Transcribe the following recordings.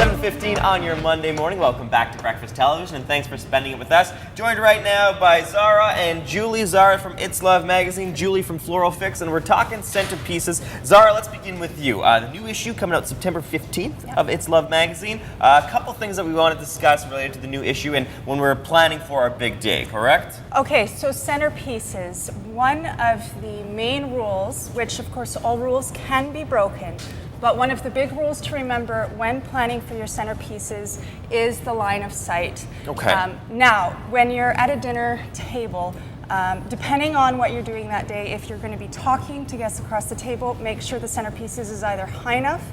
7:15 on your Monday morning. Welcome back to Breakfast Television, and thanks for spending it with us. Joined right now by Zara and Julie. Zara from It's Love magazine, Julie from Floral Fix, and we're talking centerpieces. Zara, let's begin with you. The new issue coming out September 15th of It's Love magazine. A couple things that we want to discuss related to the new issue and when we're planning for our big day, correct? Okay, so centerpieces. One of the main rules, which of course all rules can be broken, but one of the big rules to remember when planning for your centerpieces is the line of sight. Okay. Now, when you're at a dinner table, depending on what you're doing that day, if you're going to be talking to guests across the table, make sure the centerpieces is either high enough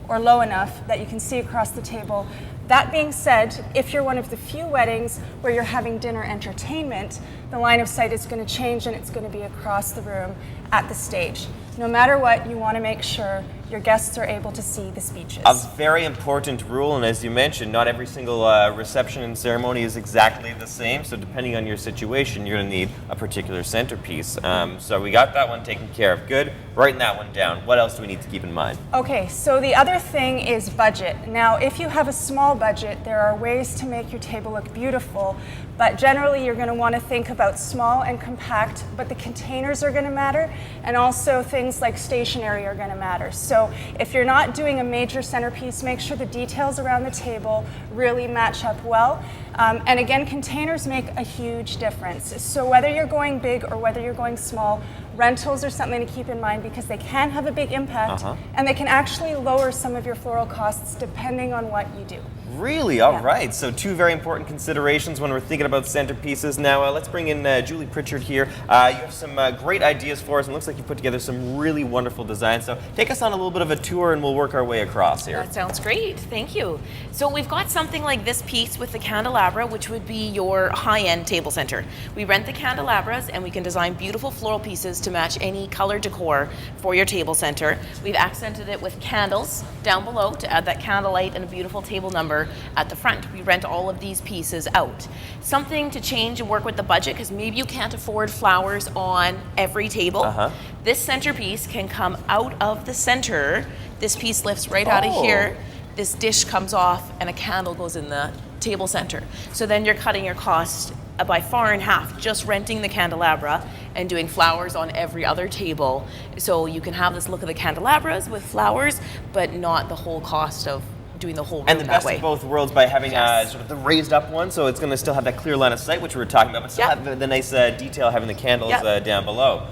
or low enough that you can see across the table. That being said, if you're one of the few weddings where you're having dinner entertainment, the line of sight is going to change and it's going to be across the room at the stage. No matter what, you want to make sure your guests are able to see the speeches. A very important rule, and as you mentioned, not every single reception and ceremony is exactly the same, so depending on your situation, you're going to need a particular centerpiece. So we got that one taken care of. Good. Writing that one down. What else do we need to keep in mind? Okay, so the other thing is budget. Now, if you have a small budget, there are ways to make your table look beautiful, but generally you're going to want to think about small and compact, but the containers are going to matter, and also things like stationery are going to matter. So if you're not doing a major centerpiece, make sure the details around the table really match up well. And again, containers make a huge difference. So whether you're going big or whether you're going small, rentals are something to keep in mind because they can have a big impact and they can actually lower some of your floral costs depending on what you do. Really? All right. So two very important considerations when we're thinking about centerpieces. Now, let's bring in Julie Pritchard here. You have some great ideas for us, and it looks like you put together some really wonderful designs. So take us on a little bit of a tour, and we'll work our way across here. That sounds great. Thank you. So we've got something like this piece with the candelabra, which would be your high-end table center. We rent the candelabras, and we can design beautiful floral pieces to match any color decor for your table center. We've accented it with candles down below to add that candlelight and a beautiful table number at the front. We rent all of these pieces out. Something to change and work with the budget, because maybe you can't afford flowers on every table. This centerpiece can come out of the center. This piece lifts right out of here. This dish comes off and a candle goes in the table center. So then you're cutting your cost by far in half, just renting the candelabra and doing flowers on every other table. So you can have this look of the candelabras with flowers, but not the whole cost of doing the whole room and the that best way. of both worlds by having sort of the raised up one, so it's going to still have that clear line of sight, which we were talking about, but still have the nice detail having the candles down below.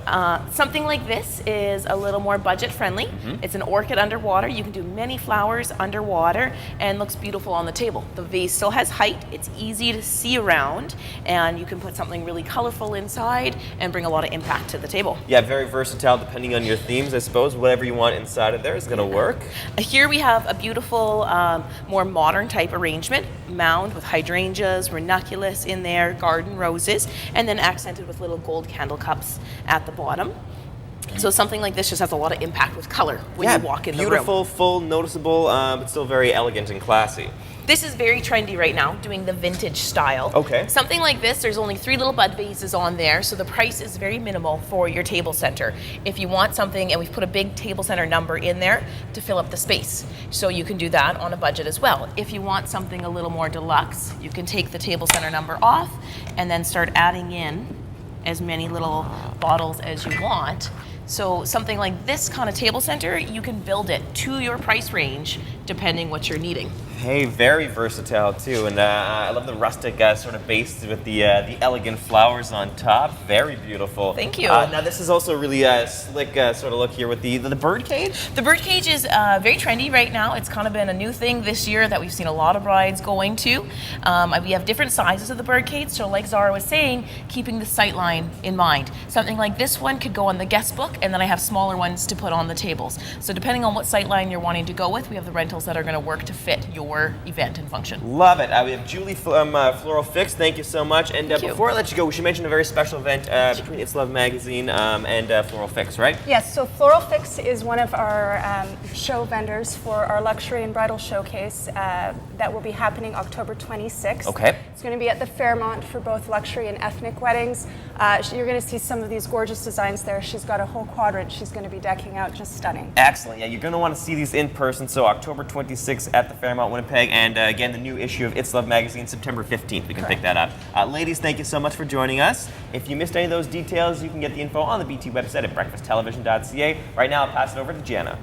Something like this is a little more budget friendly. It's an orchid underwater. You can do many flowers underwater and looks beautiful on the table. The vase still has height. It's easy to see around, and you can put something really colorful inside and bring a lot of impact to the table. Yeah, very versatile depending on your themes, I suppose. Whatever you want inside of there is going to work. Here we have a beautiful more modern type arrangement, mound with hydrangeas, ranunculus in there, garden roses, and then accented with little gold candle cups at the bottom. So something like this just has a lot of impact with color when you walk in the room. Beautiful, full, noticeable, but still very elegant and classy. This is very trendy right now, doing the vintage style. Okay. Something like this, there's only 3 little bud vases on there, so the price is very minimal for your table center. If you want something, and we've put a big table center number in there to fill up the space, so you can do that on a budget as well. If you want something a little more deluxe, you can take the table center number off and then start adding in as many little bottles as you want. So something like this kind of table center, you can build it to your price range depending what you're needing. Hey, very versatile too, and I love the rustic sort of base with the elegant flowers on top. Very beautiful. Thank you. Now this is also really slick sort of look here with the bird cage. The bird cage is very trendy right now. It's kind of been a new thing this year that we've seen a lot of brides going to. We have different sizes of the bird cage, so like Zara was saying, keeping the sight line in mind. Something like this one could go on the guest book, and then I have smaller ones to put on the tables. So depending on what sight line you're wanting to go with, we have the rentals that are going to work to fit your event and function. Love it. We have Julie from Floral Fix. Thank you so much. And before I let you go, we should mention a very special event between It's Love magazine and Floral Fix, right? Yes, so Floral Fix is one of our show vendors for our luxury and bridal showcase that will be happening October 26th. Okay. It's going to be at the Fairmont for both luxury and ethnic weddings. You're going to see some of these gorgeous designs there. She's got a whole quadrant she's going to be decking out, just stunning. Excellent. Yeah, you're going to want to see these in person. So October 26th at the Fairmont. Winnipeg. And again, the new issue of It's Love magazine, September 15th. We can pick that up. Ladies, thank you so much for joining us. If you missed any of those details, you can get the info on the BT website at breakfasttelevision.ca. Right now, I'll pass it over to Jenna.